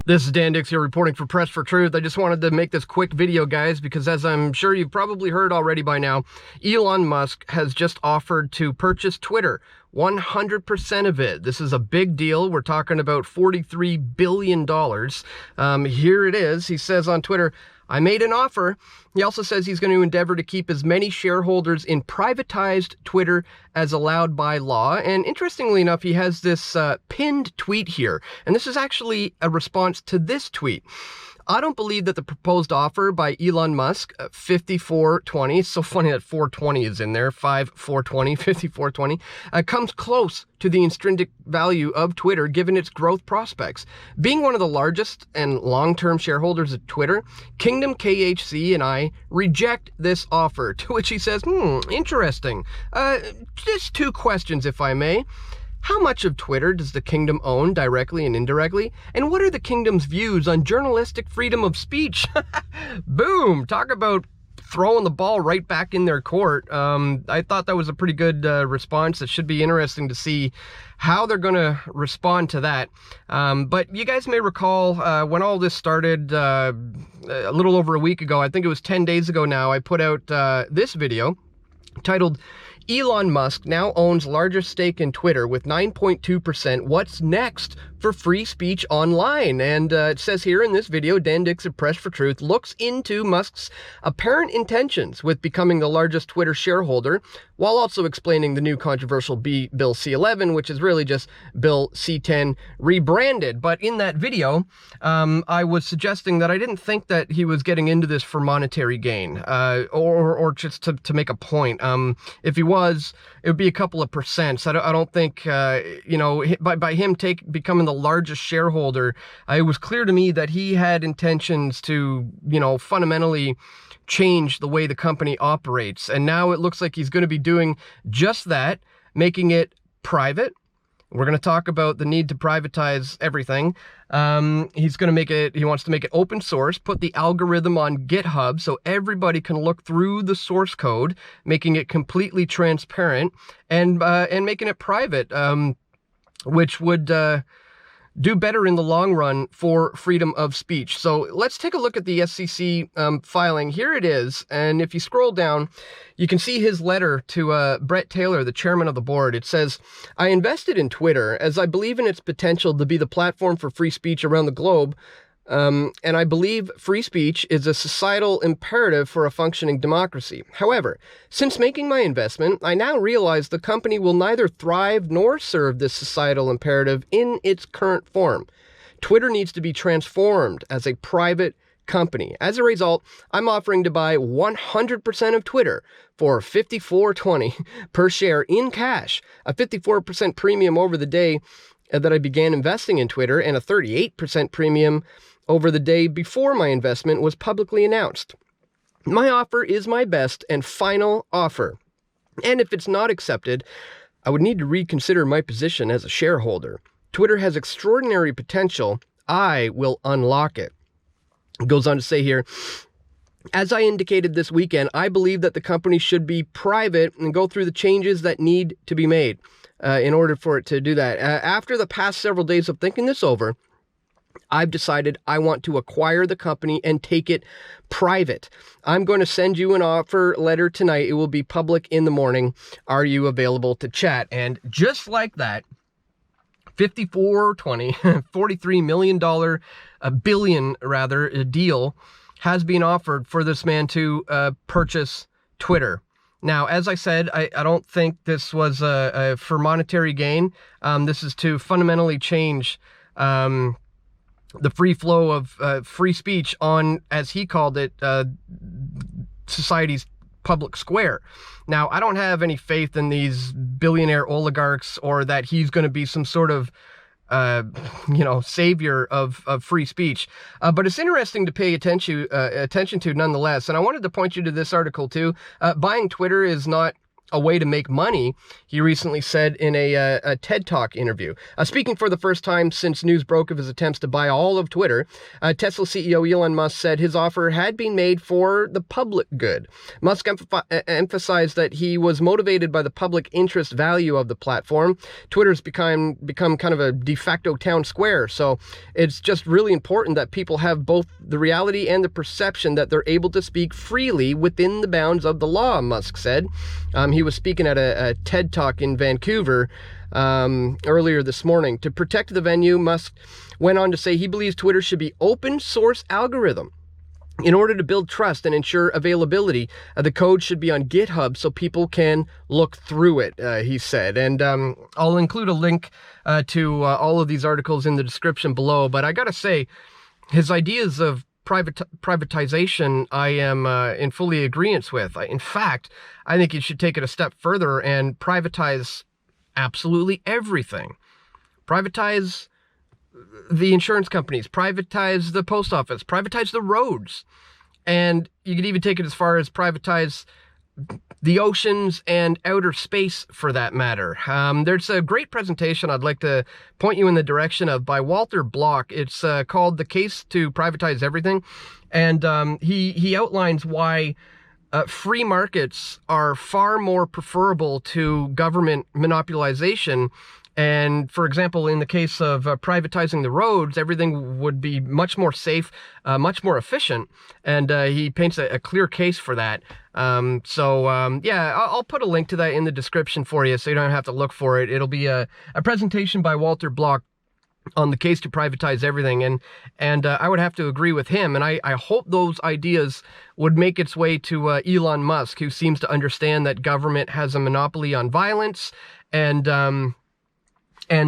This is Dan Dicks here reporting for Press for Truth. I just wanted to make this quick video, guys, because as I'm sure you've probably heard already by now, Elon Musk has just offered to purchase Twitter. 100% of it. This is a big deal. We're talking about $43 billion. Here it is. He says on Twitter, I made an offer. He also says he's going to endeavor to keep as many shareholders in privatized Twitter as allowed by law. And interestingly enough, he has this pinned tweet here. And this is actually a response to this tweet. I don't believe that the proposed offer by Elon Musk, 5420, it's so funny that 420 is in there, 5420, comes close to the intrinsic value of Twitter given its growth prospects. Being one of the largest and long-term shareholders of Twitter, Kingdom KHC and I reject this offer, to which he says, interesting. Just two questions, if I may. How much of Twitter does the Kingdom own directly and indirectly? And what are the Kingdom's views on journalistic freedom of speech? Boom! Talk about throwing the ball right back in their court. I thought that was a pretty good response. It should be interesting to see how they're going to respond to that. But you guys may recall when all this started a little over a week ago, I think it was 10 days ago now, I put out this video titled, Elon Musk now owns largest stake in Twitter with 9.2%. What's next for free speech online? And it says here in this video, Dan Dicks of Press for Truth looks into Musk's apparent intentions with becoming the largest Twitter shareholder, while also explaining the new controversial Bill C-11, which is really just Bill C-10 rebranded. But in that video, I was suggesting that I didn't think that he was getting into this for monetary gain, or just to make a point. If he was, it would be a couple of percents. I don't think, you know, by him becoming the largest shareholder, it was clear to me that he had intentions to, you know, fundamentally change the way the company operates. And now it looks like he's going to be doing just that, making it private. We're going to talk about the need to privatize everything. He's going to make it, he wants to make it open source, put the algorithm on GitHub so everybody can look through the source code, making it completely transparent and making it private, which would do better in the long run for freedom of speech. So let's take a look at the SEC filing. Here it is. And if you scroll down, you can see his letter to Brett Taylor, the chairman of the board. It says, I invested in Twitter as I believe in its potential to be the platform for free speech around the globe. And I believe free speech is a societal imperative for a functioning democracy. However, since making my investment, I now realize the company will neither thrive nor serve this societal imperative in its current form. Twitter needs to be transformed as a private company. As a result, I'm offering to buy 100% of Twitter for $54.20 per share in cash, a 54% premium over the day that I began investing in Twitter, and a 38% premium over the day before my investment was publicly announced. My offer is my best and final offer. And if it's not accepted, I would need to reconsider my position as a shareholder. Twitter has extraordinary potential. I will unlock it. It goes on to say here, as I indicated this weekend, I believe that the company should be private and go through the changes that need to be made in order for it to do that. After the past several days of thinking this over, I've decided I want to acquire the company and take it private. I'm going to send you an offer letter tonight. It will be public in the morning. Are you available to chat? And just like that, $43 million, a deal has been offered for this man to purchase Twitter. Now, as I said, I don't think this was for monetary gain. This is to fundamentally change the free flow of free speech on, as he called it, society's public square. Now, I don't have any faith in these billionaire oligarchs or that he's going to be some sort of savior of free speech. But it's interesting to pay attention to nonetheless. And I wanted to point you to this article too. Buying Twitter is not a way to make money, he recently said in a TED Talk interview. Speaking for the first time since news broke of his attempts to buy all of Twitter, Tesla CEO Elon Musk said his offer had been made for the public good. Musk emphasized that he was motivated by the public interest value of the platform. Twitter's become kind of a de facto town square, so it's just really important that people have both the reality and the perception that they're able to speak freely within the bounds of the law, Musk said. He was speaking at a TED Talk in Vancouver earlier this morning. To protect the venue, Musk went on to say he believes Twitter should be open source algorithm. In order to build trust and ensure availability, the code should be on GitHub so people can look through it, he said. And I'll include a link to all of these articles in the description below. But I gotta say, his ideas of privatization, I am in fully agreement with. In fact, I think you should take it a step further and privatize absolutely everything. Privatize the insurance companies, privatize the post office, privatize the roads. And you could even take it as far as privatize the oceans and outer space, for that matter. There's a great presentation I'd like to point you in the direction of by Walter Block. It's called The Case to Privatize Everything. And he outlines why free markets are far more preferable to government monopolization. And for example, in the case of privatizing the roads, everything would be much more safe, much more efficient. And he paints a clear case for that. Yeah, I'll put a link to that in the description for you so you don't have to look for it. It'll be a presentation by Walter Block on the case to privatize everything. And I would have to agree with him. And I hope those ideas would make its way to Elon Musk, who seems to understand that government has a monopoly on violence and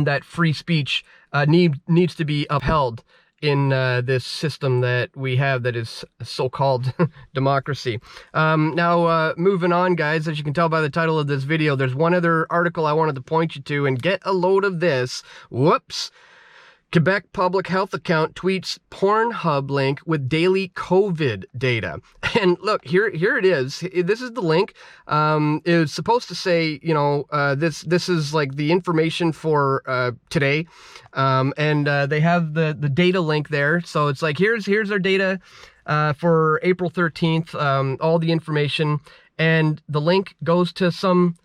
that free speech needs to be upheld in this system that we have that is so-called democracy. Now, moving on, guys, as you can tell by the title of this video, there's one other article I wanted to point you to, and get a load of this. Whoops. Quebec public health account tweets Pornhub link with daily COVID data. And look, here it is. This is the link. It was supposed to say, you know, this is like the information for today. And they have the data link there. So it's like, here's our data for April 13th, all the information. And the link goes to some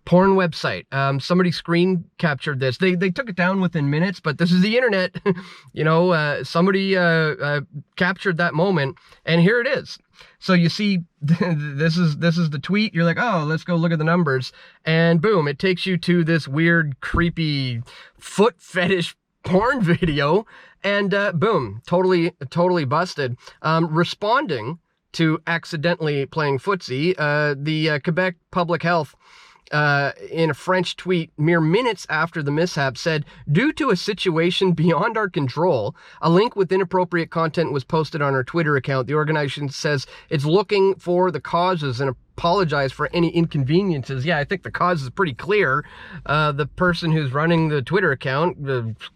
porn website. Somebody screen captured this. They took it down within minutes, but this is the internet. You know, somebody captured that moment, and here it is. So you see, this is the tweet. You're like, oh, let's go look at the numbers, and boom, it takes you to this weird, creepy foot fetish porn video, and boom, totally busted. Responding to accidentally playing footsie, the Quebec Public Health, in a French tweet mere minutes after the mishap, said, due to a situation beyond our control, a link with inappropriate content was posted on our Twitter account. The organization says it's looking for the causes and apologize for any inconveniences. Yeah, I think the cause is pretty clear. The person who's running the Twitter account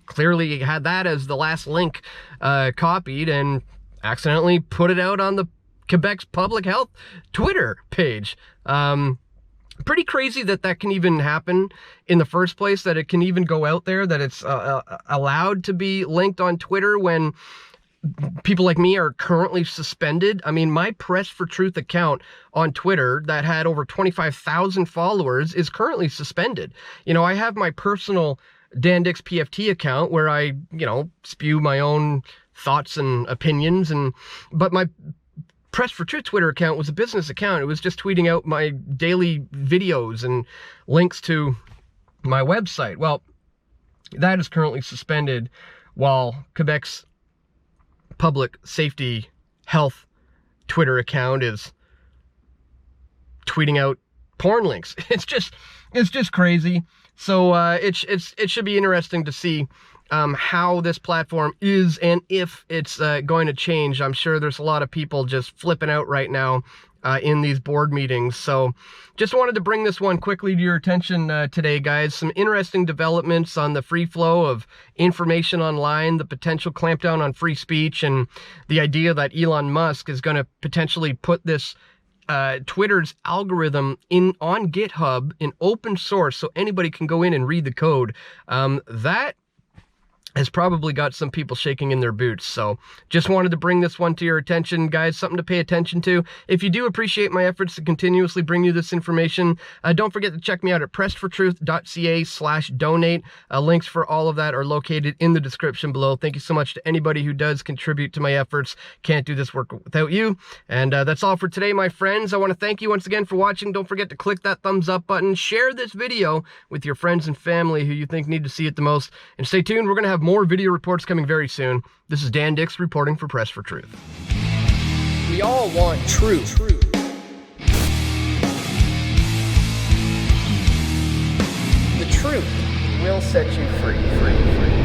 clearly had that as the last link copied and accidentally put it out on the Quebec's public health Twitter page. Pretty crazy that can even happen in the first place, that it can even go out there, that it's allowed to be linked on Twitter when people like me are currently suspended. I mean, my Press for Truth account on Twitter that had over 25,000 followers is currently suspended. You know, I have my personal Dan Dicks PFT account where I, you know, spew my own thoughts and opinions, but my Press for Truth Twitter account was a business account. It was just tweeting out my daily videos and links to my website. Well, that is currently suspended while Quebec's public safety health Twitter account is tweeting out porn links. It's just crazy. So it should be interesting to see how this platform is and if it's going to change. I'm sure there's a lot of people just flipping out right now in these board meetings. So just wanted to bring this one quickly to your attention today, guys. Some interesting developments on the free flow of information online, the potential clampdown on free speech, and the idea that Elon Musk is going to potentially put this Twitter's algorithm on GitHub in open source, so anybody can go in and read the code. That has probably got some people shaking in their boots. So just wanted to bring this one to your attention, guys, something to pay attention to. If you do appreciate my efforts to continuously bring you this information, don't forget to check me out at pressfortruth.ca/donate. Links for all of that are located in the description below. Thank you so much to anybody who does contribute to my efforts. Can't do this work without you. And that's all for today, my friends. I want to thank you once again for watching. Don't forget to click that thumbs up button. Share this video with your friends and family who you think need to see it the most. And stay tuned. We're going to have more video reports coming very soon. This is Dan Dicks reporting for Press for Truth. We all want truth. The truth will set you free.